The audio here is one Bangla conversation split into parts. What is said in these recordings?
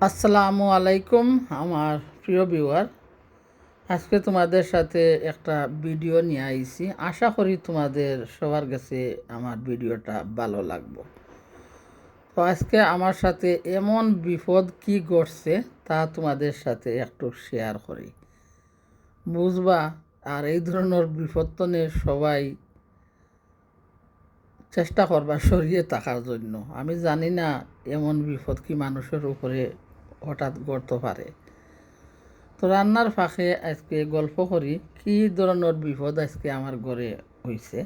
আসসালামু আলাইকুম আমার প্রিয় ভিউয়ার। আজকে তোমাদের সাথে একটা ভিডিও নিয়ে আইছি। আশা করি তোমাদের সবার কাছে আমার ভিডিওটা ভালো লাগবে। তো আজকে আমার সাথে এমন বিপদ কি ঘটছে তা তোমাদের সাথে একটু শেয়ার করি, বুঝবা। আর এই ধরনের বিপদ তো সবাই চেষ্টা করবা সরিয়ে থাকার জন্য। আমি জানি না এমন বিপদ কি মানুষের উপরে হঠাৎ ঘটতে পারে। তো রান্নার ফাঁকে আজকে গল্প করি কী ধরনের বিপদ আজকে আমার ঘরে হয়েছে।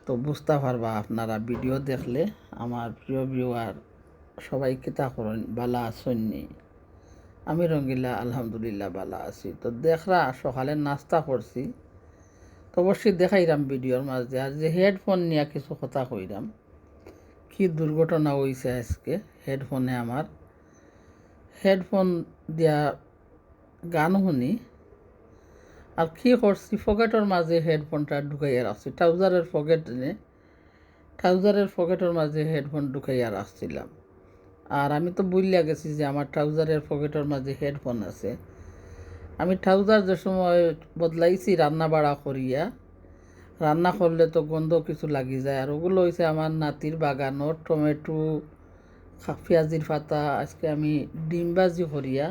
তো বুঝতে পারবা আপনারা ভিডিও দেখলে। আমার প্রিয় ভিউয়ার সবাই কিতা করেন, বালা আসেননি? আমি রঙ্গিলা আলহামদুলিল্লাহ বালা আছি। তো দেখরা সকালে নাস্তা করছি, তো অবশ্যই দেখাইলাম ভিডিওর মাঝে। আর যে হেডফোন নিয়ে কিছু কথা কইলাম, কি দুর্ঘটনা হয়েছে আজকে হেডফোনে। আমার হেডফোন দিয়া গান শুনি, আর কি করছি পকেটের মাঝে হেডফোনটা ঢুকাইয়া রাখছি। ট্রাউজারের পকেটের মাঝে হেডফোন ঢুকাইয়া রাখছিলাম। আর আমি তো বুঝলিয়া গেছি যে আমার ট্রাউজারের পকেটের মাঝে হেডফোন আছে। আমি ট্রাউজার যে সময় বদলাইছি রান্না বাড়া করিয়া, রান্না করলে তো গন্ধ কিছু লাগি যায়। আর ওগুলো হয়েছে আমার নাতির বাগানোর টমেটো, পেঁয়াজির পাতা। আজকে আমি ডিম ভাজি করিয়া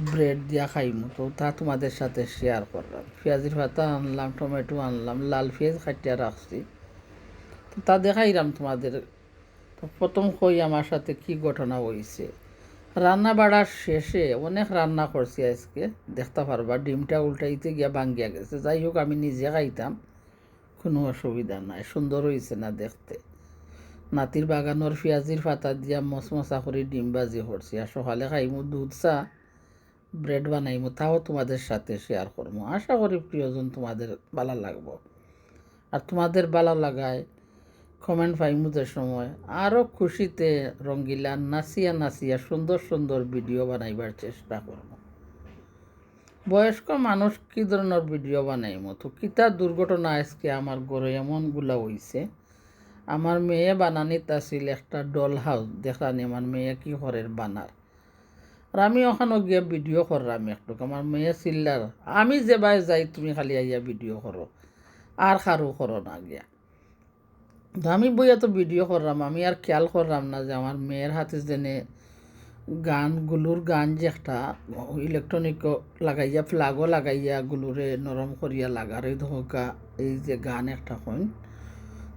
ব্রেড দিয়া খাইমু, তো তা তোমাদের সাথে শেয়ার করলাম। পেঁয়াজির পাতা আনলাম, টমেটো আনলাম, লাল পেঁয়াজ কাটিয়া রাখছি, তো তা দেখাইলাম তোমাদের। তো প্রথম কই আমার সাথে কি ঘটনা হয়েছে। রান্না বাড়ার শেষে অনেক রান্না করছি আজকে, দেখতে পারবা ডিমটা উল্টাইতে গিয়া ভাঙ্গিয়া গেছে। যাই হোক, আমি নিজে খাইতাম, কোনো অসুবিধা নাই। সুন্দর হয়েছে না দেখতে। নাতির বাগানোর পেঁয়াজির পাতা দিয়া মশমশা করে ডিম ভাজি করছি। আর সকালে খাইমু দুধ চা, ব্রেড বানাইমু, তাও তোমাদের সাথে শেয়ার করবো। আশা করি প্রিয়জন তোমাদের ভালো লাগবো। আর তোমাদের ভালো লাগায় কমেন্ট পাইমুদের সময় আরও খুশিতে রঙ্গিলা নাচিয়া নাচিয়া সুন্দর সুন্দর ভিডিও বানাইবার চেষ্টা করব। বয়স্ক মানুষ কী ধরনের ভিডিও বানাইমু, তো কিতা দুর্ঘটনা আজকে আমার ঘরে এমনগুলা হইছে। আমার মেয়ে বানানিত আছিল একটা ডল হাউস, দেখানি আমার মেয়ে কি ঘরের বানার। আর আমি ওখানে গিয়ে ভিডিও করলাম একটু। আমার মেয়ে চিল্লার, আমি যে বাই যাই তুমি খালি আইয়া ভিডিও করো, আর কারো করো না গিয়া। আমি বইয়া তো ভিডিও করলাম, আমি আর খেয়াল করলাম না যে আমার মেয়ের হাতে যেনে গুলুর গান যে একটা ইলেকট্রনিক লাগাইয়া, ফ্লাগও লাগাইয়া গুলুরে নরম করিয়া লাগার এই ধোকা, এই যে গান একটা কইন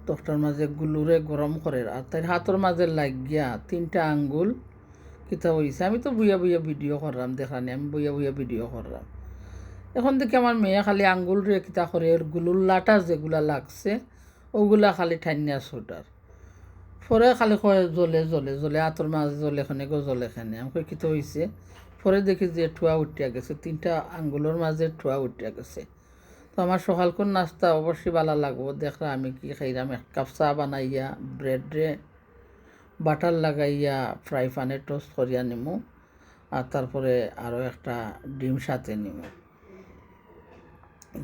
তোটার মাঝে গুলুরে গরম করে। আর তাই হাতের মাঝে লাগিয়া 3টা আঙ্গুল কিতা হয়েছে। আমি তো বইয়া বইয়া ভিডিও করলাম, দেখানি আমি বইয়া বইয়া ভিডিও করলাম। এখন থেকে আমার মেয়ে খালি আঙ্গুল রে কিতা করে, গুলুর লাটা যেগুলা লাগছে ওগুলা খালি ঠান্না ছোটার পরে খালি কয় জ্বলে জ্বলে জ্বলে, আতর মাঝে জ্বলে খানে গো জ্বলে খানে। আমাকে কিতা হয়েছে, পরে দেখি যে ঠুয়া উঠিয়া গেছে, 3টা আঙ্গুলের মাঝে ঠুয়া উঠিয়া গেছে। তো আমার সকালকুন নাস্তা অবশ্যই ভালো লাগবো। দেখরা আমি কি খাইলাম, 1 কাপ চা বানাইয়া ব্রেডে বাটার লাগাইয়া ফ্রাই প্যানে টোস্ট করিয়া নিমু। আর তারপরে আরও একটা ডিম সাথে নিমু।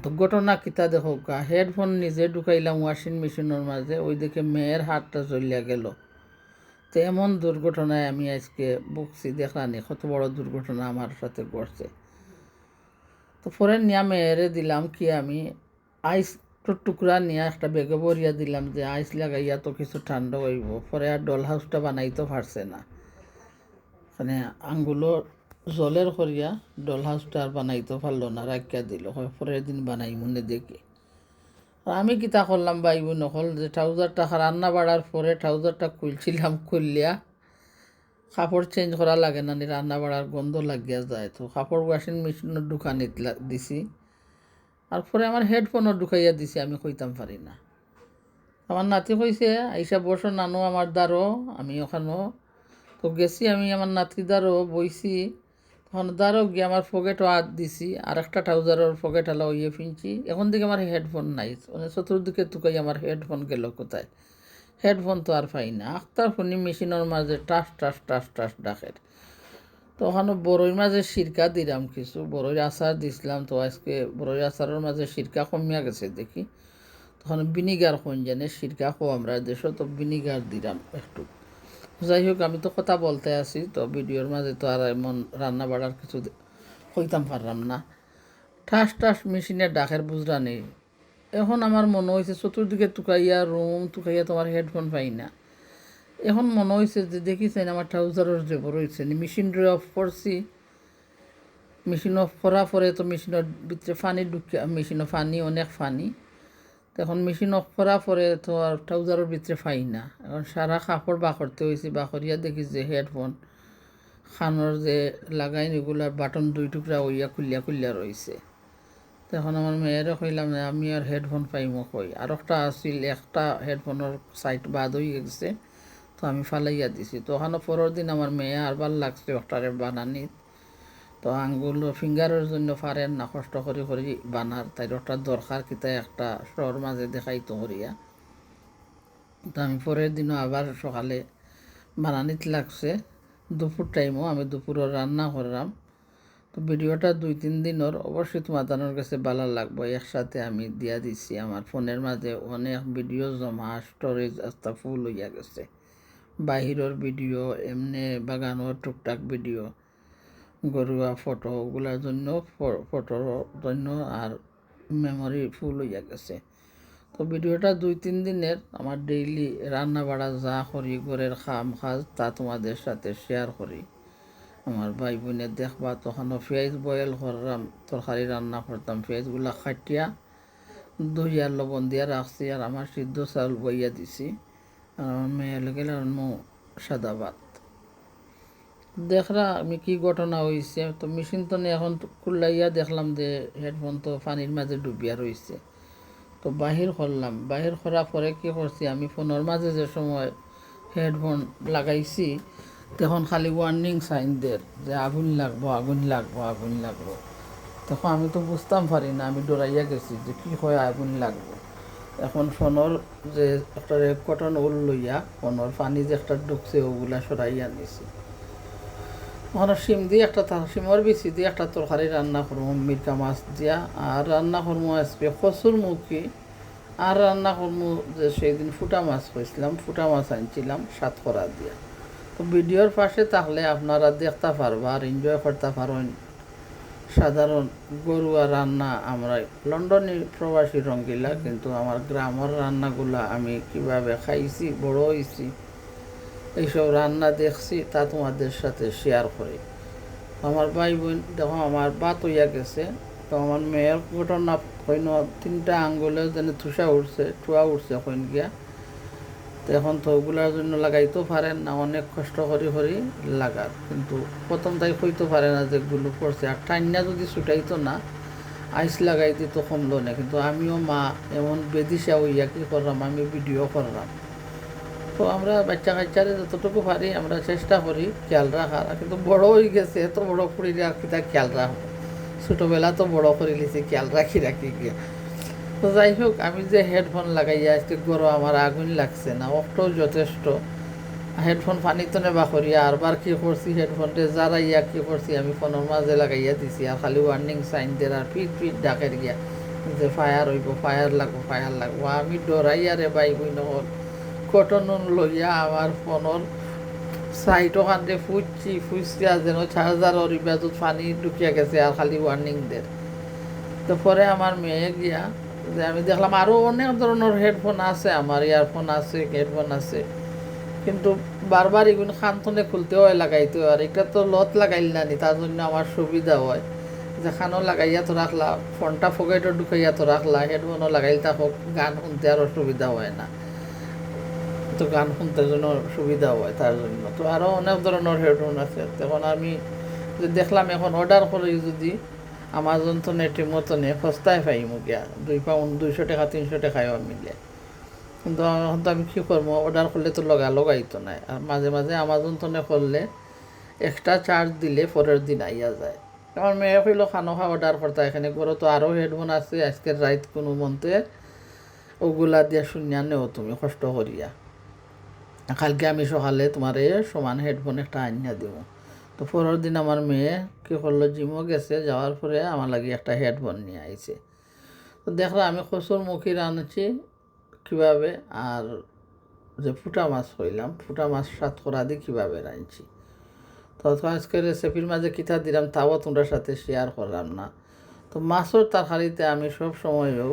তো ঘটনা কিতা দেখো, হেডফোন নিজে ঢুকাইলাম ওয়াশিং মেশিনের মাঝে, ওই দেখে মেয়ের হাতটা জ্বলিয়া গেল। তো এমন দুর্ঘটনায় আমি আজকে ভুগছি, দেখলানি কত বড় দুর্ঘটনা আমার সাথে ঘটছে। তো পরে নিয়ে মেয়েরে দিলাম কি, আমি আইস টুকরা নিয়ে একটা বেগে ভরিয়া দিলাম যে আইস লাগাইয়া তো কিছু ঠান্ডা হইব। পরে আর ডল হাউসটা বানাইতে পারছে না, মানে আঙ্গুলো জলের করিয়া ডল হাউসটা আর বানাইতে পারলো না, রাখিয়া দিল। পরের দিন বানাই মনে দেখি। আর আমি কিতা করলাম বাইব নকল যে ট্রাউজারটা রান্না বাড়ার পরে ট্রাউজারটা খুলছিলাম, খুললিয়া কাপড় চেঞ্জ করা লাগে না, রান্না বাড়ার গন্ধ লাগিয়া যায়। তো কাপড় ওয়াশিং মেশিনের দোকানে দিছি। আর পরে আমার হেডফোনও ঢুকাইয়া দিছি, আমি কইতাম পারি না। আমার নাতি কইছে আইসা বসো নানু আমার দ্বারও, আমি ওখানেও। তো গেছি আমি আমার নাতি দ্বারও বইছি। তখন দ্বারও গিয়ে আমার পকেটও হাত দিছি, আর একটা ট্রাউজারের পকেট আলা ইয়ে ফিনছি। এখন দিকে আমার হেডফোন নাই, মানে চতুর্দিকে তুকাই আমার হেডফোন গেল কোথায়। হেডফোন তো আর পাই না। আখতার ফোনি মেশিনের মাঝে টাস টাস টাস টাস ডাকের। তো ওখানে বড়ইর মাঝে সিরকা দিলাম, কিছু বড়ইর আচার দিছিলাম। তো আজকে বড়ইর আচারের মাঝে সিরকা কমিয়া গেছে দেখি। তখন ভিনিগার কোন জানে সিরকা খো আমরা দেশও, তো ভিনিগার দিলাম একটু। যাই হোক, আমি তো কথা বলতে আছি, তো ভিডিওর মাঝে তো আর এমন রান্না বাড়ার কিছু হইতাম পারলাম না। ঠাস ঠাস মেশিনের ডাকের বুঝরা নেই। এখন আমার মনে হয়েছে চতুর্দিকে টুকাইয়া রুম টুকাইয়া তোমার হেডফোন পাই না। এখন মনে হয়েছে যে দেখিছেন আমার ট্রাউজারের যে বড় হয়েছে মেশিনটা অফ করছি। মেশিন অফ করার পরে তো মেশিনের ভিতরে পানি ঢুকিয়া, মেশিনও পানি অনেক পানি। তখন মেশিন অফ করার পরে তো আর ট্রাউজারের ভিতরে পাই না। এখন সারা কাপড় বাকরতে হয়েছে, বাকরিয়া দেখি যে হেডফোন খানোর যে লাগাইন এগুলার বাটন দুই টুকরা হইয়া খুলিয়া খুলিয়া রয়েছে। তখন আমার মেয়েরও কইলাম যে আমি আর হেডফোন পাইমো কই, আর একটা আসিল, একটা হেডফোনের সাইড বাদ হয়ে গেছে, তো আমি ফালাইয়া দিছি। তো ওখানে পরের দিন আমার মেয়ে আর ভাল লাগছে ওটারে বানানি। তো আঙ্গুল ফিঙ্গারের জন্য পারেন না, কষ্ট করে করে বানার, তাই ওটা দরকার কিতা একটা শহর মাঝে দেখাইতো করিয়া। তো আমি পরের দিনও আবার সকালে বানানিতে লাগছে। দুপুর টাইমও আমি দুপুরের রান্না করলাম। তো ভিডিওটা 2-3 দিনের অবশ্যই তোমাদের কাছে ভালো লাগবে। একসাথে আমি দিয়া দিছি। আমার ফোনের মাঝে অনেক ভিডিও জমা, স্টোরেজ আস্তা ফুল হইয়া গেছে। বাহিরের ভিডিও, এমনি বাগানোর টুকটাক ভিডিও, ঘরোয়া ফটো, ওগুলার জন্য ফটোর জন্য আর মেমোরি ফুল হইয়া গেছে। তো ভিডিওটা 2-3 দিনের আমার ডেইলি রান্না বাড়া যা করি, ঘরের কাম কাজ, তা তোমাদের সাথে শেয়ার করি। আমার ভাই বোনের দেখবা। তখনও পেঁয়াজ বয়েল করলাম, তরকারি রান্না করতাম, পেঁয়াজগুলা কাটিয়া দইয়া লবণ দিয়া রাখছি, আর আমার সিদ্ধ চাউল বইয়া দিছি। আর আমার মেয়ে লেগে সাদা ভাত। দেখরা আমি কি ঘটনা হয়েছে। তো মেশিন তো এখন খুললাইয়া দেখলাম যে হেডফোন তো পানির মাঝে ডুবিয়া রয়েছে। তো বাহির করলাম, বাহির করার পরে কী করছি, আমি ফোনের মাঝে যে সময় হেডফোন লাগাইছি তখন খালি ওয়ার্নিং সাইন দের যে আগুন লাগবো, আগুন লাগবো, আগুন লাগবো। তখন আমি তো বুঝতাম পারি না, আমি ডরাইয়া গেছি যে কী হয় আগুন লাগবো। এখন ফোনের যে একটা কটন উল লইয়া ফোনের পানি যে একটা ঢুকছে ওগুলা সরাইয়া নিছি। ওখানে শিম দিয়ে একটা শিমর বিচি দিয়ে একটা তরকারি রান্না করবো মিরকা মাছ দিয়া, আর রান্না করবো আজকে কচুর মুখি, আর রান্না করবো যে সেই দিন ফুটা মাছ হয়েছিলাম, ফুটা মাছ আনছিলাম সাতকরা দিয়া। তো ভিডিওর পাশে থাকলে আপনারা দেখতে পারবা আর এনজয় করতে পারেন সাধারণ ঘরোয়া রান্না। আমরা লন্ডনে প্রবাসী রঙ্গিলা, কিন্তু আমার গ্রামের রান্নাগুলা আমি কিভাবে খাইছি, বড় হয়েছি, এইসব রান্না দেখছি, তা তোমাদের সাথে শেয়ার করি। আমার ভাই বোন দেখো আমার বাত হইয়া গেছে। তো আমার মেয়ের ঘটনা কইন 3টা আঙ্গুলে যেন থুসা উঠছে, টুয়া উঠছে কইন গিয়া। তো এখন তো ওগুলার জন্য লাগাইতেও পারেন না, অনেক কষ্ট করি করি লাগার, কিন্তু প্রথম তাই হইতে পারে না যে গুলো পড়ছে। আর টাইনা যদি ছুটাইতো না, আইস লাগাই দিত কমলো না। কিন্তু আমিও মা এমন বেদিসা হইয়া কী করলাম, আমি ভিডিও করলাম। তো আমরা বাচ্চা কাচ্চারে যতটুকু পারি আমরা চেষ্টা করি খেয়াল রাখার, কিন্তু বড় হয়ে গেছে, এত বড় করি রাখি তা খেয়াল রাখবো। ছোটোবেলা তো বড় করে লিছি, খেয়াল রাখি রাখি গিয়া। তো যাই হোক, আমি যে হেডফোন লাগাইয়া আজকে গরম আমার আগুন লাগছে না, অতটাও যথেষ্ট। হেডফোন পানিতে নেবা করিয়া আরবার কী করছি, হেডফোনটা জ্বালাইয়া কী করছি, আমি ফোনের মাঝে লাগাইয়া দিছি, আর খালি ওয়ার্নিং সাইন দের আর পিট পিট ডাকের গিয়া যে ফায়ার হইব, ফায়ার লাগবো, ফায়ার লাগবো। আমি ডরাইয়া রে বাই বই নহল কটন লইয়া আমার ফোনের সাইটও কান্দে ফুচছিয়া যেন চার্জারের ইবাদত পানি ঢুকিয়া গেছে, আর খালি ওয়ার্নিং দের। তো পরে আমার মেয়ে গিয়া যে আমি দেখলাম আরও অনেক ধরনের হেডফোন আছে, আমার ইয়ারফোন আছে, হেডফোন আছে, কিন্তু বারবার এগুলো খানতনে খুলতে হয়, লাগাইতে হয়। আর এটা তো লত লাগাইল না নি, তার জন্য আমার সুবিধা হয় যেখানেও লাগাইয়া তো রাখলা, ফোনটা পকেটও ঢুকাইয়া তো রাখলা, হেডফোনও লাগাইল থাকুক, গান শুনতে আর অসুবিধা হয় না। তো গান শুনতে জন্য সুবিধা হয় তার জন্য। তো আরও অনেক ধরনের হেডফোন আছে। তখন আমি যে দেখলাম এখন অর্ডার করি যদি আমাজন তো নেটের মতনে সস্তায় পাইমু গিয়া, 2 পাউন্ড 200 টাকা 300 টাকায় মিলে। কিন্তু এখন তো আমি কী করবো, অর্ডার করলে তো লগাইতো না। আর মাঝে মাঝে আমাজন তনে করলে এক্সট্রা চার্জ দিলে পরের দিন আইয়া যায়। আমার মেয়ে কইলো খানোখা অর্ডার করতে, এখানে করে তো আরও হেডফোন আছে, আজকের রাইত কোনো মন্তে ওগুলা দিয়া শুনিয়া নেও তুমি কষ্ট করিয়া, কালকে আমি সকালে তোমার সমান হেডফোন একটা আনিয়া দিব। তো পরের দিন আমার মেয়ে কী করলো, জিমও গেছে, যাওয়ার পরে আমার লাগে একটা হেডফোন নিয়ে আইছে। তো দেখলাম আমি কচুর মুখি রাঁধছি কীভাবে, আর যে ফুটা মাছ হইলাম, ফুটা মাছ সাতকরা দিয়ে কীভাবে রাঁধছি। তো আজকের রেসিপির মাঝে কিতা দিলাম তাও তোমরা সাথে শেয়ার করলাম না। তো মাছের তরকারিতে আমি সব সময়ও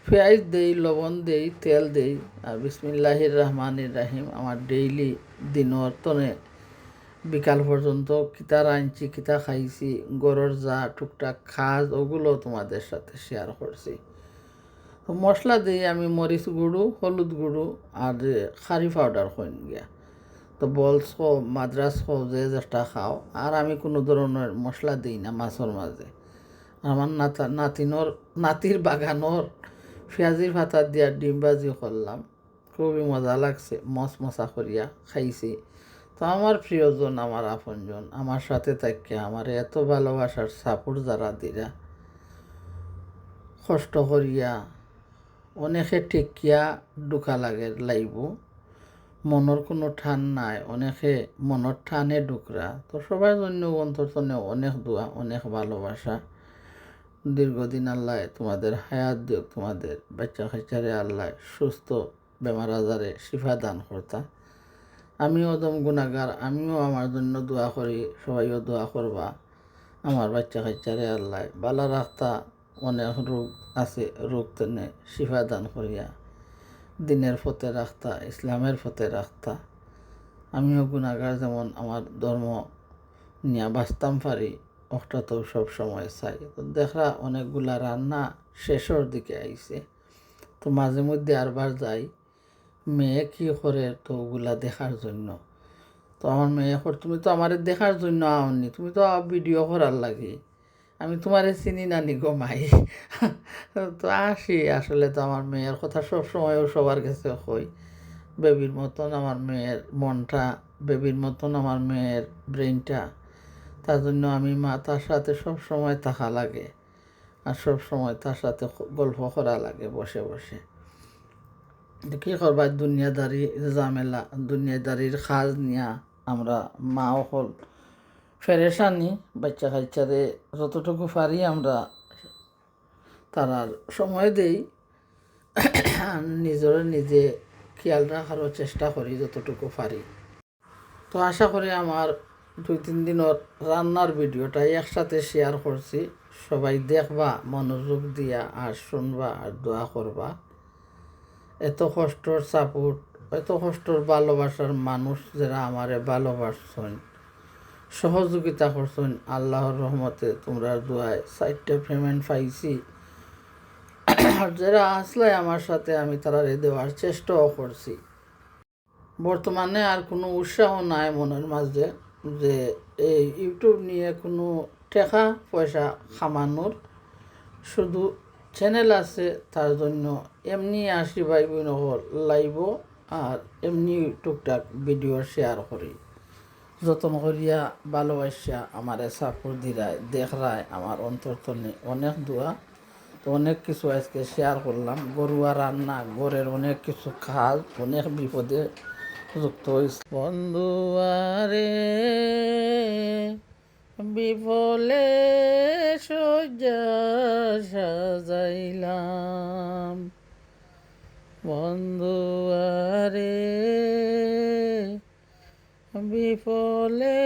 পেঁয়াজ দেই, লবণ দেই, তেল দেই, আর বিসমিল্লাহির রহমানির রাহিম আমার ডেইলি দিনের তনে বিকাল পর্যন্ত কিতা রাঁধছি, কিতা খাইছি, গরুর যা টুকটাক খাজ ওগুলো তোমাদের সাথে শেয়ার করছি। তো মশলা দিই আমি মরিচ গুঁড়ো, হলুদ গুঁড়ো আর খারি পাউডার হইন গিয়া। তো বলস খো, মাদ্রাস খো, যে যেটা খাও। আর আমি কোনো ধরনের মশলা দিই না মাছের মাঝে। আমার নাতির বাগানোর পেঁয়াজির ভাতা দিয়া ডিম ভাজি করলাম, খুবই মজা লাগছে, মশা করিয়া খাইছি। তো আমার প্রিয়জন, আমার আপনজন, আমার সাথে থাকে আমার এত ভালোবাসার সাপোর্ট যারা দিরা, কষ্ট করিয়া অনেকে টেকিয়া ডুকা লাগে লাইব, মনের কোনো ঠান নাই, অনেকে মনের ঠানে ডুকরা। তো সবার জন্য অন্তর্তনে অনেক দোয়া, অনেক ভালোবাসা। দীর্ঘদিন আল্লাহ তোমাদের হায়াত দিও, তোমাদের বাচ্চা কাচ্চারে আল্লাহ সুস্থ বেমার আজারে শিফা দান করতা। আমিও ওদম গুণাগার, আমিও আমার জন্য দোয়া করি, সবাইও দোয়া করবা। আমার বাচ্চা কাচ্চারে আল্লাহ বালা রাখতা, অনেক রোগ আছে, রোগ তেনে শিফা দান করিয়া দিনের ফতে রাখতা, ইসলামের ফতে রাখতা। আমিও গুণাগার, যেমন আমার ধর্ম নিয়ে বাঁচতাম পারি ওটা তো সব সময় চাই। তো দেখরা অনেকগুলা রান্না শেষের দিকে আইছে, তো মাঝে মধ্যে আরবার যাই মেয়ে কী করে তো ওগুলা দেখার জন্য। তো আমার মেয়ে তুমি তো আমার দেখার জন্য আওনি, তুমি তো ভিডিও করার লাগে, আমি তোমারে চিনি না নি গো মাই। তো আসি, আসলে তো আমার মেয়ের কথা সব সময়ও সবার কাছে কই। বেবির মতন আমার মেয়ের মনটা, বেবির মতন আমার মেয়ের ব্রেনটা। তার জন্য আমি তার সাথে সব সময় থাকা লাগে, আর সব সময় তার সাথে গল্প করা লাগে বসে বসে। কী করবা, দুনিয়াদারি ঝামেলা, দুনিয়াদারির কাজ নিয়া আমরা মা হল ফেরেশানি। বাচ্চা কাচ্চারে যতটুকু পারি আমরা তারার সময় দেই, নিজে খেয়াল রাখারও চেষ্টা করি যতটুকু পারি। তো আশা করি আমার 2-3 দিনের রান্নার ভিডিওটা একসাথে শেয়ার করছি, সবাই দেখবা মনোযোগ দিয়া, আর শুনবা, আর দোয়া করবা। এত কষ্টর সাপোর্ট, এত কষ্টর ভালোবাসার মানুষ যারা আমারে ভালোবাসছেন, সহযোগিতা করছেন, আল্লাহর রহমতে তোমরা দোয়ায় 4টা পেমেন্ট পাইছি। আর যারা আসলে আমার সাথে আমি তারা দেওয়ার চেষ্টাও করছি। বর্তমানে আর কোনো উৎসাহ নাই মনের মাঝে যে এই ইউটিউব নিয়ে কোনো টাকা পয়সা কামানোর, শুধু চ্যানেল আছে তার জন্য এমনি আসি ভাই বোন লাইব, আর এমনি টুকটাক ভিডিও শেয়ার করি। যত্ন করিয়া ভালোবাসা আমারে সাপোর্ট দিরায়, দেখরায় আমার অন্তর্তনে অনেক দোয়া। তো অনেক কিছু আজকে শেয়ার করলাম, গরুয়া রান্না, গরের অনেক কিছু কাজ, অনেক বিপদে যুক্ত হয়েছে। বন্ধুয়ারে বিফলে সজ্জা সাজাইলাম, বন্ধুয়ারে বিফলে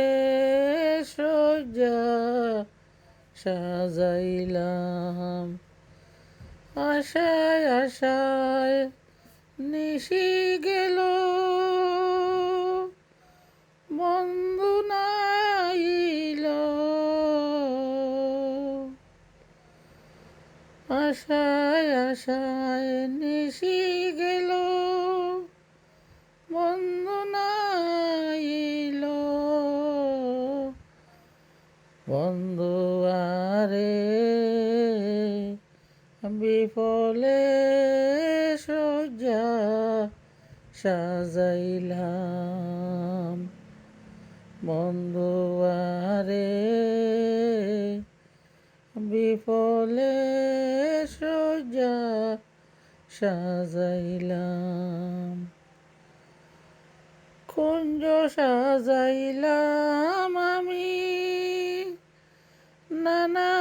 সজ্জা সাজাইলাম, আশায় আশায় নিশি গেল, বন্ধু নাইল, আশায় আশায় নিশি গেল, বন্ধু নাইল, বন্ধু আরে বিফলে সজ্জা সাজাইলাম, বন্ধু আরে বিফলে সজ্জা সাজাইলাম, কুঞ্জ সাজাইলাম আমি নানা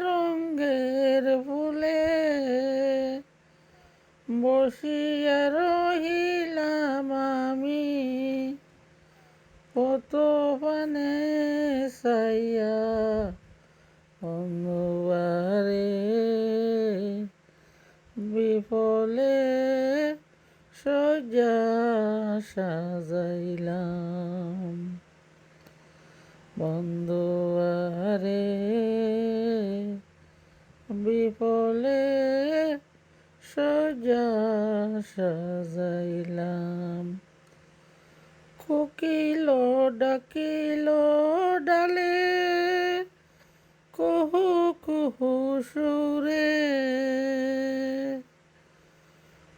রঙের ফুলে, বসিয়া রহি সাইয়া বন্ধুয়ারে বিফলে সজ্জা সাজাইলাম বন্ধুয়ারে বিফলে সজ্জা সাজাইলাম কোকিল ডাকিল ডালে কুহু কুহু সুরে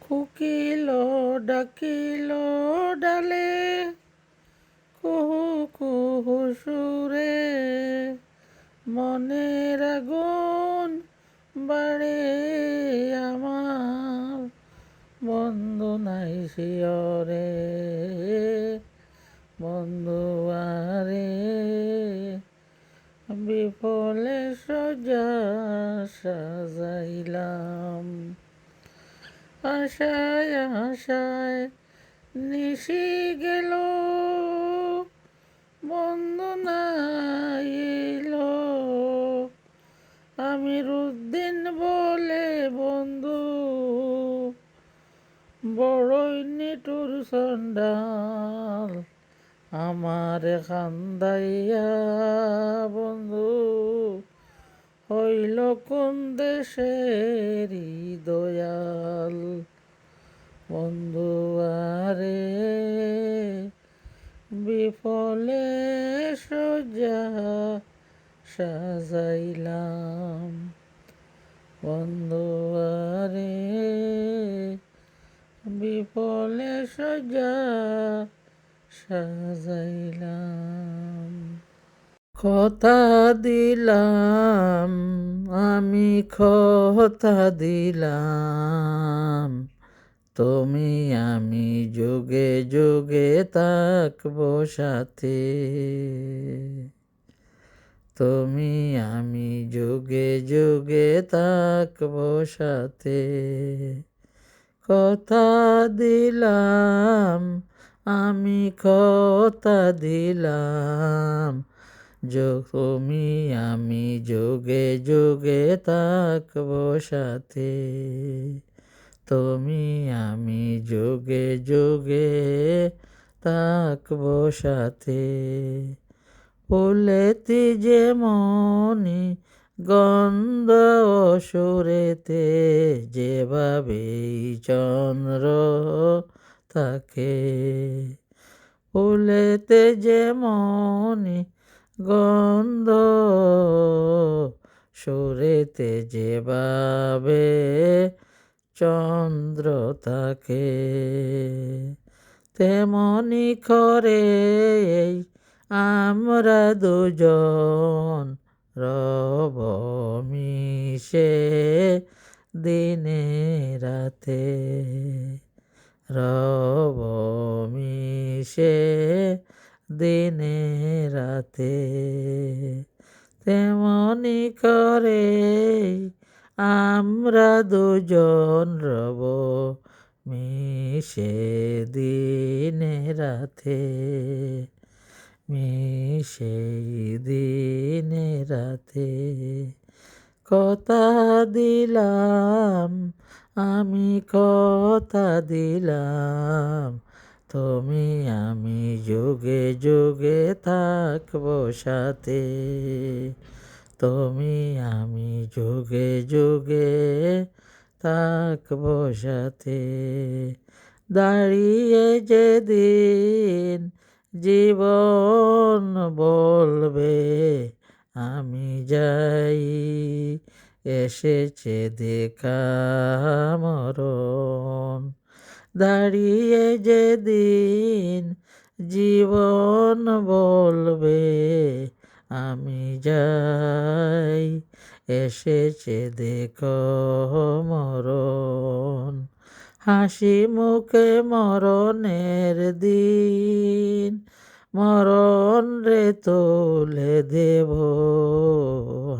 কোকিল ডাকিল ডালে কুহু কুহু সুরে মনের আগুন বাড়ে আমার বন্ধু নাই শিয়রে বন্ধুয়ারে বিফলে সজ্জা সাজাইলাম আশায় আশায় নিশি গেল বন্ধু নাই এলো আমিরুদ্দিন বলে বন্ধু বড়ই নিটুর সন্ডাল আমার খান্দাইয়া বন্ধু হইল কোন দেশের দয়াল বন্ধু আরে বিফলে সজ্জা সাজাইলাম বন্ধু আরে বিফলে সজ্জা সাজাইলাম কথা দিলাম আমি কথা দিলাম তুমি আমি যুগে যুগে থাকবো সাথে তুমি আমি যুগে যুগে থাকবো সাথে কথা দিলাম আমি কথা দিলাম তুমি আমি যুগে যুগে থাকবো সাথে তুমি আমি যুগে যুগে থাকবো সাথে ফুলেতে যেমনি গন্ধ সুরেতে যেভাবে চন্দ্র থাকে ফুলেতে যেমনি গন্ধ সুরেতে যেভাবে চন্দ্র থাকে তেমনি করে আমরা দুজন রব মিশে দিনে রাতে রব মিশে দিনে রাতে তেমনি করে আমরা দুজন রব মিশে দিনে রাতে মিশে দিনে রাতে কথা দিলাম আমি কথা দিলাম তুমি আমি যুগে যুগে থাকবো সাথে তুমি আমি যুগে যুগে থাকবো সাথে দাঁড়িয়ে যেদিন জীবন বলবে আমি যাই এসেছে দেখা মরণ দাঁড়িয়ে যেদিন জীবন বলবে আমি যাই এসেছে দেখো মরণ হাসি মুখে মরণের দিন মরণ রে তুলে দেব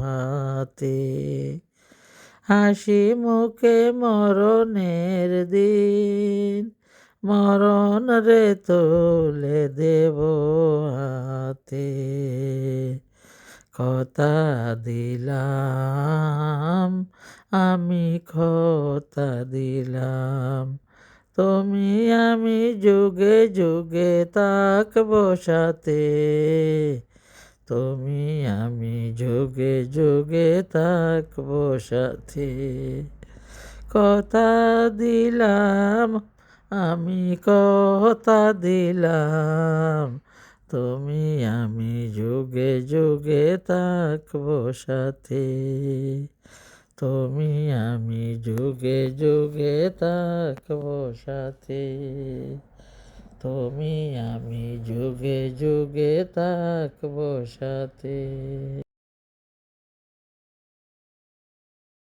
হাতে হাসি মুখে মরণের দিন মরণ রে তুলে দেব হাতে কথা দিলাম, আমি কথা দিলাম, তুমি আমি যুগে যুগে থাকবো সাথে, তুমি আমি যুগে যুগে থাকবো সাথে। কথা দিলাম, আমি কথা দিলাম, তুমি আমি যুগে যুগে থাকবো সাথে, তুমি আমি যুগে যুগে থাকবো সাথে, তুমি আমি যুগে যুগে থাকবো সাথে।